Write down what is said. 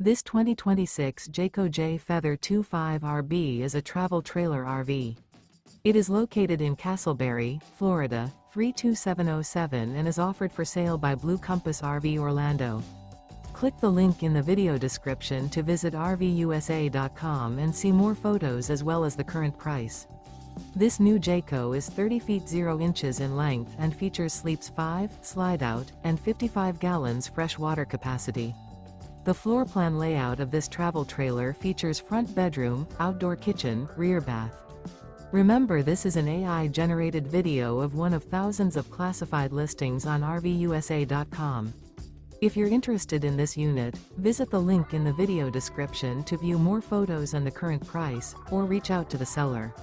This 2026 Jayco Jay Feather 25RB is a travel trailer RV. It is located in Casselberry, Florida, 32707 and is offered for sale by Blue Compass RV Orlando. Click the link in the video description to visit RVUSA.com and see more photos as well as the current price. This new Jayco is 30 feet 0 inches in length and features sleeps 5, slide-out, and 55 gallons fresh water capacity. The floor plan layout of this travel trailer features front bedroom, outdoor kitchen, rear bath. Remember, this is an AI-generated video of one of thousands of classified listings on RVUSA.com. If you're interested in this unit, visit the link in the video description to view more photos and the current price, or reach out to the seller.